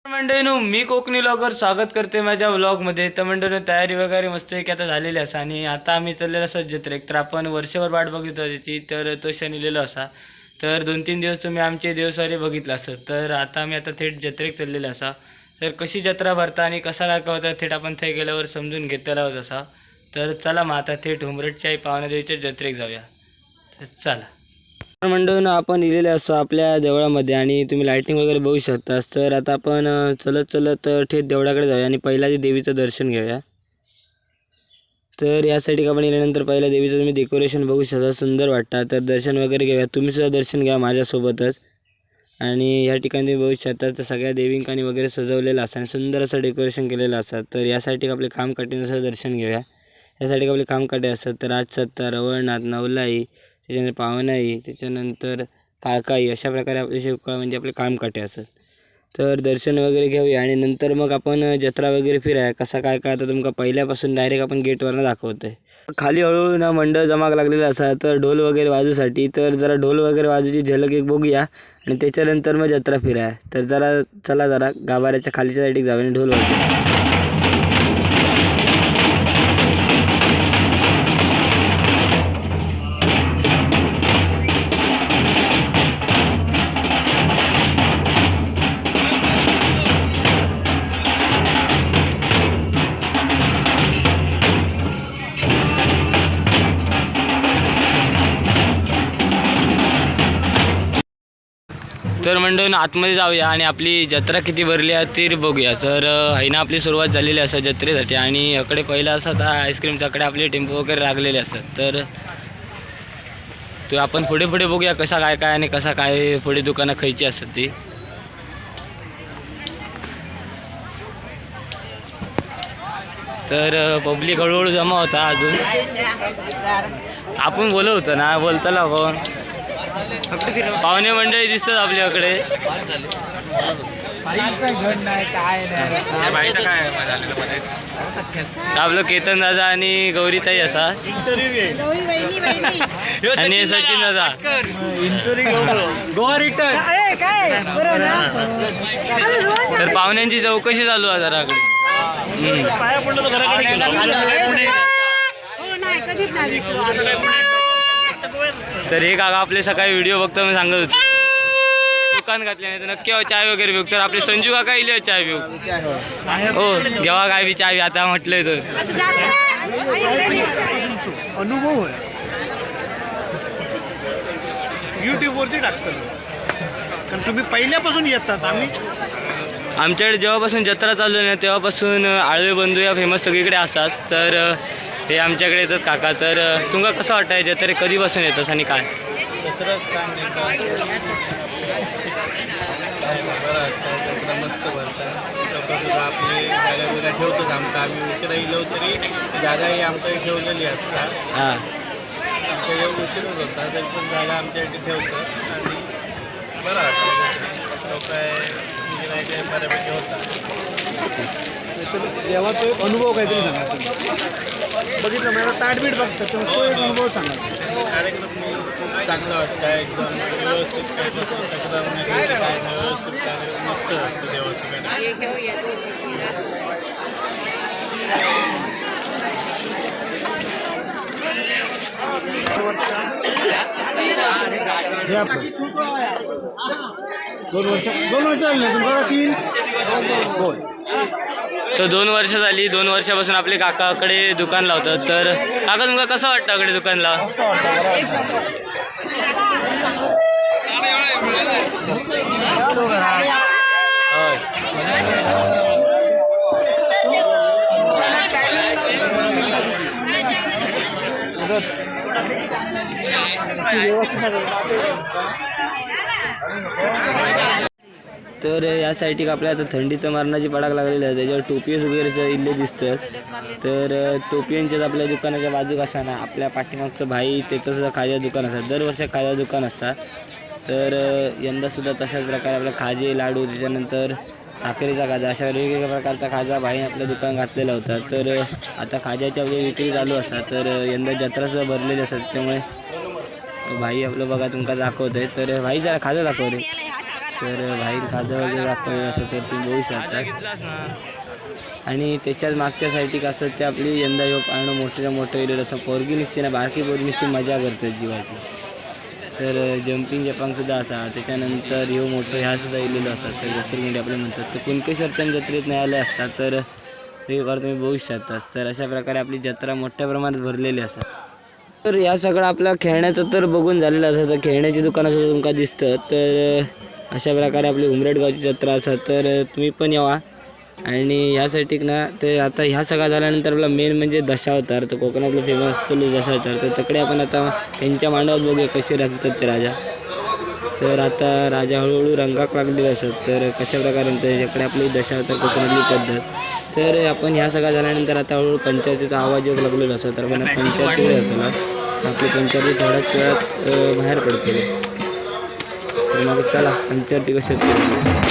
मंडळीनो मी Konkani blogger स्वागत करते माझ्या व्लॉगमध्ये. तर मंडळीनो तयारी वगैरे मस्त की आता झालेली असा आणि आता आम्ही चाललेलो असं जत्रेक. तर आपण वर्षभर वाट बघितो त्याची, तर तो क्षण लिहिलेलो असा. तर 2-3 दिवस तुम्ही आमचे दिवसवारी बघितलं असत. तर आता आम्ही आता थेट जत्रेक चाललेलो असा. तर कशी जत्रा भरता आणि कसा काय होता थेट आपण थंय गेल्यावर समजून घेतलेला होत असा. तर चला मग आता थेट उमरटच्या पावणादेवीच्या जत्रेक जाऊया. तर चला मंडळीनं आपण इलेले असो आपल्या देवळामध्ये आणि तुम्ही लाईटिंग वगैरे बघू शकता. तर आता आपण चलत चलत थेट देवळाकडे जाऊया आणि पहिला देवीचं दर्शन घेऊया. तर यासाठी आपण इल्यानंतर पहिल्या देवीचं तुम्ही डेकोरेशन बघू शकता, सुंदर वाटतं. तर दर्शन वगैरे घेऊया, तुम्ही सुद्धा दर्शन घ्या माझ्यासोबतच. आणि या ठिकाणी तुम्ही बघू शकता तर सगळ्या देवींकानी वगैरे सजवलेलं असतं आणि सुंदर असं डेकोरेशन केलेलं असतं. तर यासाठी आपले कामकाठी असं दर्शन घेऊया. यासाठी आपले कामकाठी असतात. तर राजसत्ता, रवळनाथ, नवलाई, त्याच्यानंतर पावनाई, त्याच्यानंतर काळकाई, अशा प्रकारे आपले शिवकाळ म्हणजे आपले कामकाठी असतात. तर दर्शन वगैरे घेऊया आणि नंतर मग आपण जत्रा वगैरे फिराया कसा काय काय आता तुमका पहिल्यापासून डायरेक्ट आपण गेटवरनं दाखवतो आहे. खाली हळूहळू ना मंडळ जमा लागलेला असा. तर ढोल वगैरे वाजूसाठी तर जरा ढोल वगैरे वाजूची झलक एक बघूया आणि त्याच्यानंतर मग जत्रा फिराया. तर चला जरा गाभाऱ्याच्या खालीच्या साईडला जाऊया आणि ढोल वाजू. तर मंडळीनं आतमध्ये जाऊया आणि आपली जत्रा किती भरली आहे ती बघूया. तर ना आपली सुरुवात झालेली असं जत्रेसाठी आणि इकडे पहिला असं आईस्क्रीमच्याकडे आपले टेम्पो वगैरे लागलेले असतात. तर तो आपण पुढे पुढे बघूया कसा काय काय आणि कसा काय पुढे दुकानं खायची असतात ती. तर पब्लिक हळूहळू जमा होता. अजून आपण बोलत होतो ना, बोलताला कोण पाहुणे मंडळी दिसतात आपल्याकडे. आपलं केतन दादा आणि गौरीताई असा आणि सचिन दादा. तर पाहुण्यांची चौकशी चालू आहे जराकडे. तर हे काका आपले सकाळी व्हिडिओ बघतो मी सांगत होते दुकान घातले नाही तर नक्की चाय वगैरे पिऊ. तर आपले संजू काका इले चाय पिऊ. हो जेव्हा काय बी चाय आता म्हटलंय तर अनुभव आहे. यूट्यूबवरती टाकतो कारण तुम्ही पहिल्यापासून येतात. आमच्याकडे जेव्हापासून जत्रा चालू आहे ना तेव्हापासून आळवे बंधू या फेमस सगळीकडे असतात. तर हे आमच्याकडे येतात काका. तर तुमका कसं वाटतं जत्रे कधीपासून येतस आणि काय? जत्रा मस्त भरतात. आपली जागा वगैरे ठेवतोच आमचा. आम्ही उशिरा येलो तरी जागाही आमच्याकडे ठेवलेली असतात. हां आमच्या येऊ उशीरच होता तरी पण जागा आमच्याकडे ठेवतो आणि बरं वाटतं. लोक काय बऱ्यापैकी होतात. देवाचा एक अनुभव काहीतरी सांगा. बघितलं मला ताटबीट बघतात तो एक अनुभव सांगा. कार्यक्रम खूप चांगला वाटतं. एकदम व्यवस्थित काय तक्रार नाही काय व्यवस्थित कार्यक्रम मस्त वाटतं देवाचं हे आपलं 2 वर्ष झाली ना तुम्हाला 3 होय. तर 2 वर्ष झाली. 2 वर्षापासून आपले काकाकडे दुकान लावतात. तर काका तुमका कसं वाटतं कडे दुकानला? तर यासाठी आपल्या आता थंडीचं मरणाची पडाक लागलेली आहे. त्याच्यावर टोपी वगैरे इल्ले दिसतात. तर टोपियांच्याच आपल्या दुकानाच्या बाजूक असा ना आपल्या पाठीमागचं भाई त्याचं सुद्धा खाज्या दुकान असतात. दरवर्षी खाज्या दुकान असतात. तर यंदासुद्धा तशाच प्रकारे आपल्या खाजे लाडू त्याच्यानंतर साखरेचा खाजा अशा वेगवेगळ्या प्रकारचा खाजा भाईने आपलं दुकान घातलेला होता. तर आता खाज्याच्या विक्री चालू असतात. तर यंदा जत्रासुद्धा भरलेली असतात. त्यामुळे भाई आपलं बघा तुमका दाखवत आहे. तर भाई जरा खाजा दाखव रे. तर बाहेर खाजा वगैरे दाखवलेलं असं तर तुम्ही बघू शकता. आणि त्याच्याच मागच्या साईडीक असं ते आपली यंदा ह्यो पाळणं मोठ्या मोठं येलेलं असं पोरगी निसते ना बारकी पोरगी निसती मजा करतात जीवाची. तर जम्पिंग जपांगसुद्धा असा त्याच्यानंतर ह्यो मोठं ह्या सुद्धा येलेलो असतात तर घसरगुंडी आपले म्हणतात. तर कुणकेश्वरच्या जत्रेत नाही आले असतात तर हे कर तुम्ही बघू शकताच. तर अशा प्रकारे आपली जत्रा मोठ्या प्रमाणात भरलेली असतात. तर या सगळं आपलं खेळण्याचं तर बघून झालेलं असं तर खेळण्याची दुकानं सुद्धा तुमका दिसतं. तर अशा प्रकारे आपली उमरेडगावची जत्रा असतात तर तुम्ही पण यावा. आणि ह्यासाठी ना ते आता ह्या सगळा झाल्यानंतर आपला मेन म्हणजे दशावतार. तर कोकणातलं फेमस असतो दशावतार. तर तिकडे आपण आता त्यांच्या मांडवात बघूया कसे रंगतात ते राजा. तर आता राजा हळूहळू रंगाक लागलेले असतात. तर कशा प्रकारे त्याच्याकडे आपली दशावतार कोकणातली पद्धत. तर आपण ह्या सगळा झाल्यानंतर आता हळूहळू पंचायतीचा आवाज योग लागलेला असतो. तर आपण पंचायतीकडे जातो ना आपली पंचायती थोड्याच वेळात बाहेर पडते. तर मग चला पंचायती कशी असते.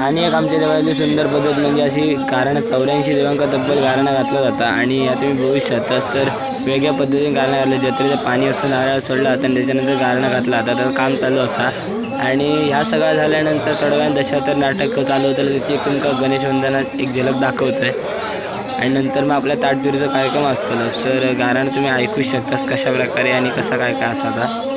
आणि एक आमच्या देवाची सुंदर पद्धत म्हणजे अशी गारणं 84 देवांका तब्बल गारणं घातला जाता आणि या तुम्ही बघू शकताच तर वेगळ्या पद्धतीने गारणं घातलं जत्रेचं पाणी असं नारळ सोडलं जातं आणि त्याच्यानंतर गारणं घातलं जातं तर काम चालू असा आणि ह्या सगळं झाल्यानंतर थोड्या वेळानं दशावतार नाटक चालू होतं त्याची एकूण गणेश वंदनात एक झलक दाखवत आहे आणि नंतर मग आपल्या ताटपिरीचा कार्यक्रम असतो तर गारणं तुम्ही ऐकू शकतास कशा प्रकारे आणि कसा काय काय असा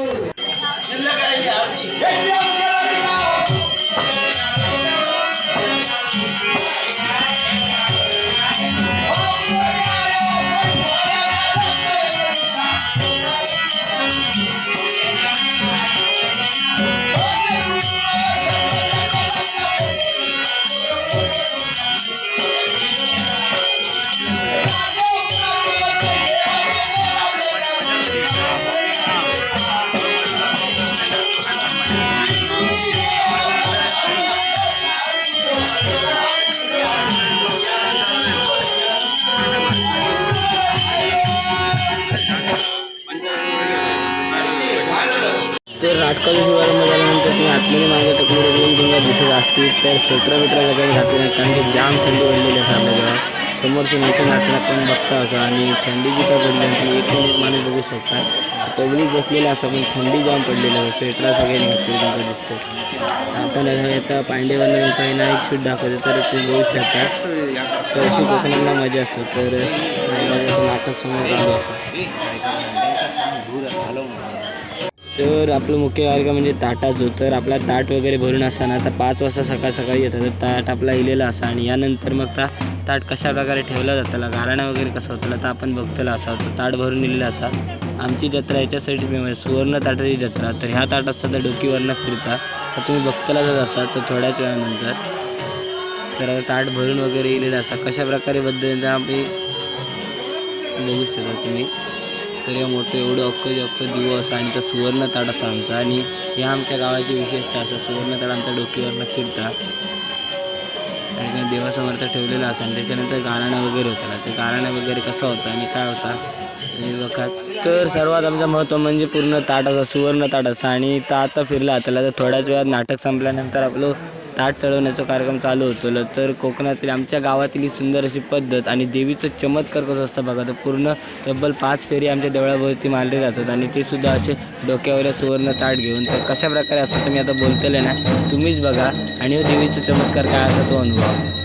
तर नाटकाचा शुभारंभ झाल्यानंतर तुम्ही आतमध्ये मागे टकलू तुम्हाला दिसत असतील तर स्वेटर सगळ्यांनी घातले नाही कारण की जाम थंडी पडलेली असं आपल्या गावात समोरचं नैसं नाटक आपण बघता असं आणि थंडी जी काय पडली तुम्ही एक माणूस बघू शकता पब्लिक बसलेला असं पण थंडी जाम पडलेलं आहे स्वेटर सगळ्यांनी घातले तुमचं दिसतं आपण आता पांडेवाला काही ना एक शूट दाखवतो तर तुम्ही बघू शकता तर अशी कोकणाला मजा असते तर नाटक समोर चालू असतं तर आपलं मुख्य कार्यक्रम म्हणजे ताटाचं तर आपला ताट वगैरे भरून असताना आता 5 वाजता सकाळी येतं तर ताट आपला इलेला असा आणि यानंतर मग ताट कशा प्रकारे ठेवला जाताला गारणं वगैरे कसं होतं तर आपण बघतोला असा होतं ताट भरून इलेला असा आमची जत्रा याच्यासाठी फेमस सुवर्ण ताटाची जत्रा तर ह्या ताट असतात तर डोकीवरनं फिरता तर तुम्ही बघताला जात असाल तर थोड्याच वेळानंतर तर ताट भरून वगैरे इलेलं असा कशा प्रकारे पद्धतीने आम्ही बघू शकता तुम्ही तर या मोठं एवढं अख्खं दिवस आणि तर सुवर्ण ताट असा आमचा आणि या आमच्या गावाची विशेषता असं सुवर्ण ताट आमच्या डोकीवरनं फिरता आणि काही देवासमोर ठेवलेला असा आणि त्याच्यानंतर गारणं वगैरे होता ते गारणं वगैरे कसं होतं आणि काय होता आणि बघाच तर सर्वात आमचं महत्त्व म्हणजे पूर्ण ताट असा सुवर्ण ताट असा आणि आता फिरला त्याला तर थोड्याच वेळात नाटक संपल्यानंतर आपलं ताट चढवण्याचा कार्यक्रम चालू होतो तर कोकणातील आमच्या गावातील ही सुंदर अशी पद्धत आणि देवीचं चमत्कार कसं असतं बघा तर पूर्ण तब्बल 5 फेरी आमच्या देवळाभोवती मारले जातात आणि ते सुद्धा असे डोक्यावर सुवर्ण ताट घेऊन तर कशा प्रकारे असं तुम्ही आता बोलतेले ना तुम्हीच बघा आणि देवीचा चमत्कार काय असा तो अनुभव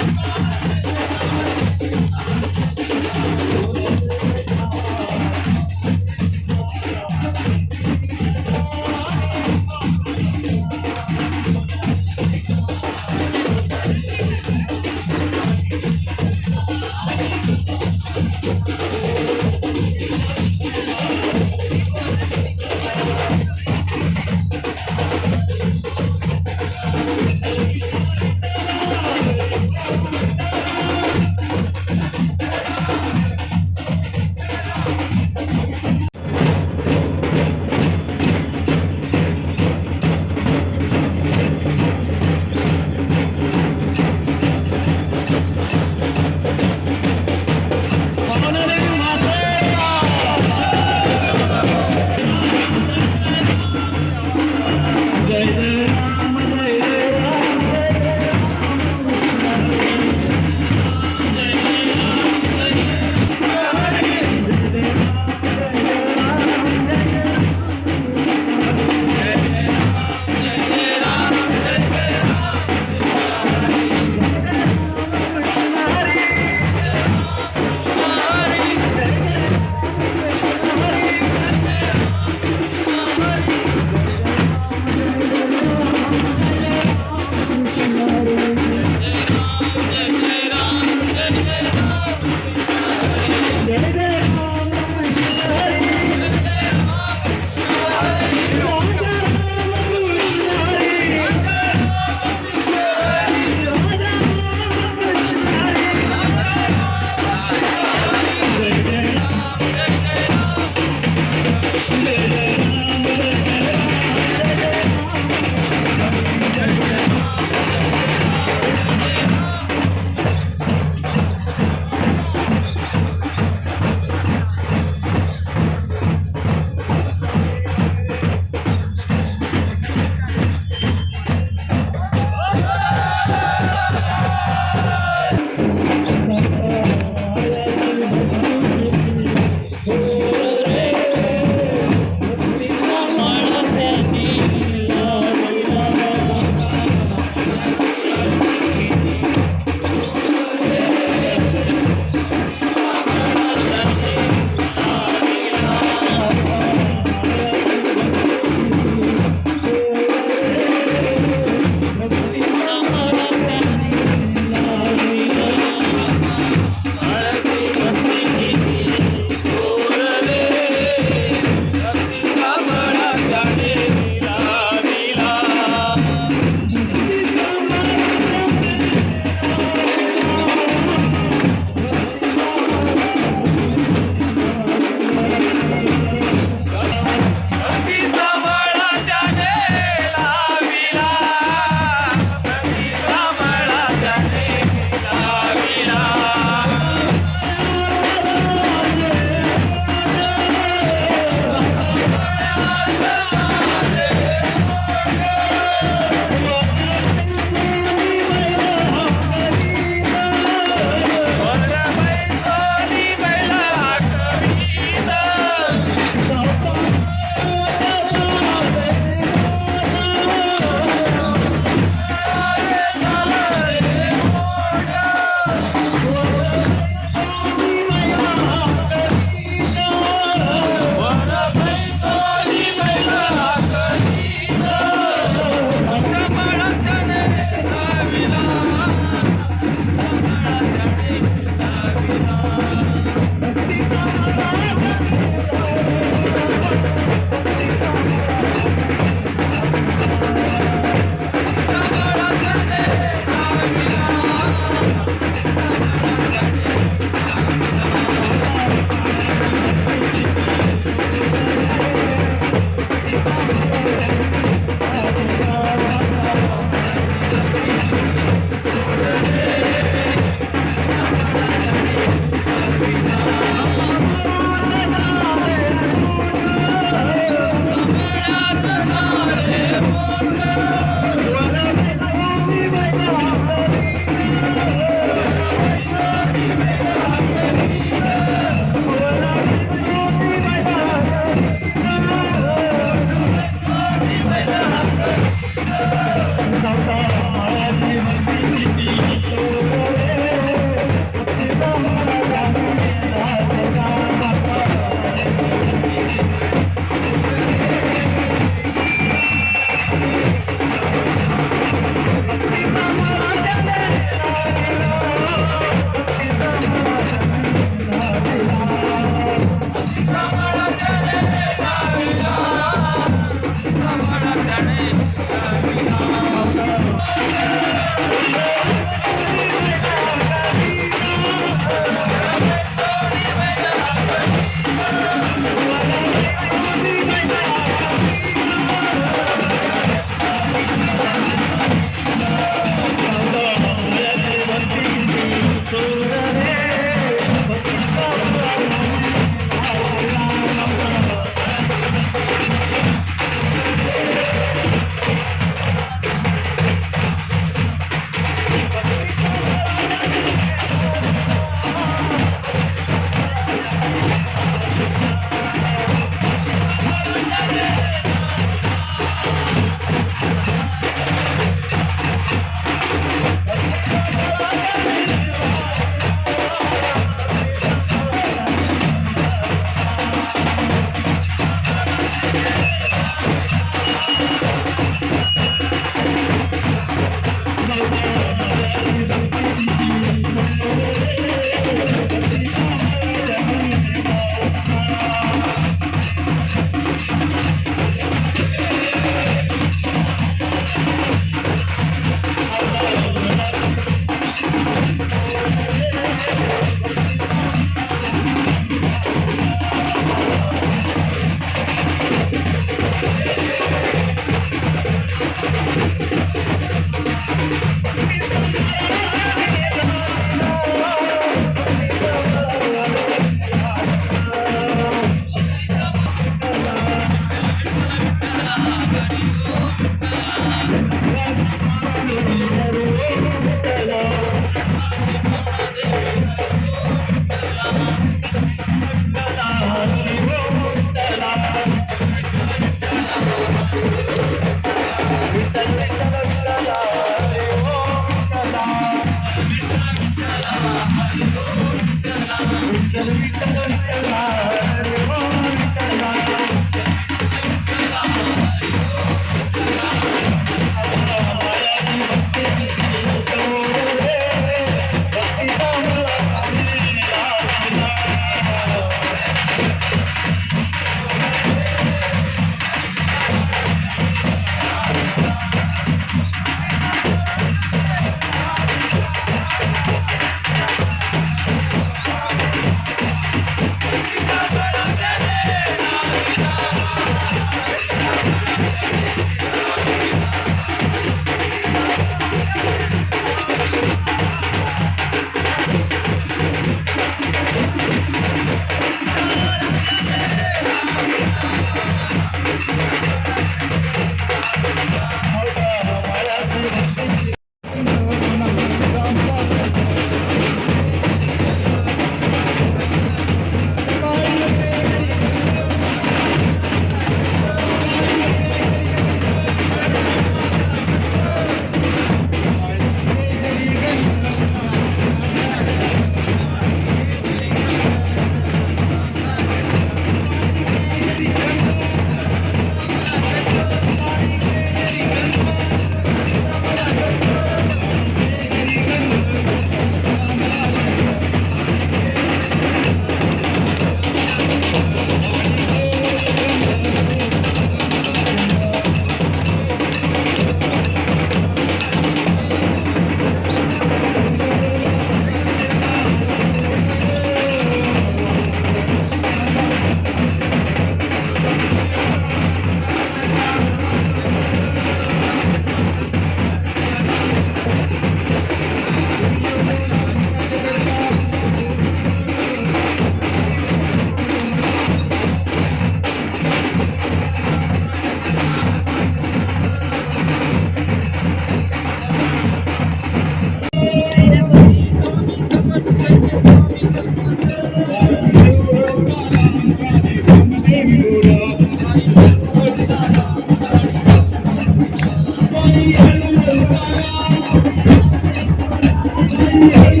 Thank you.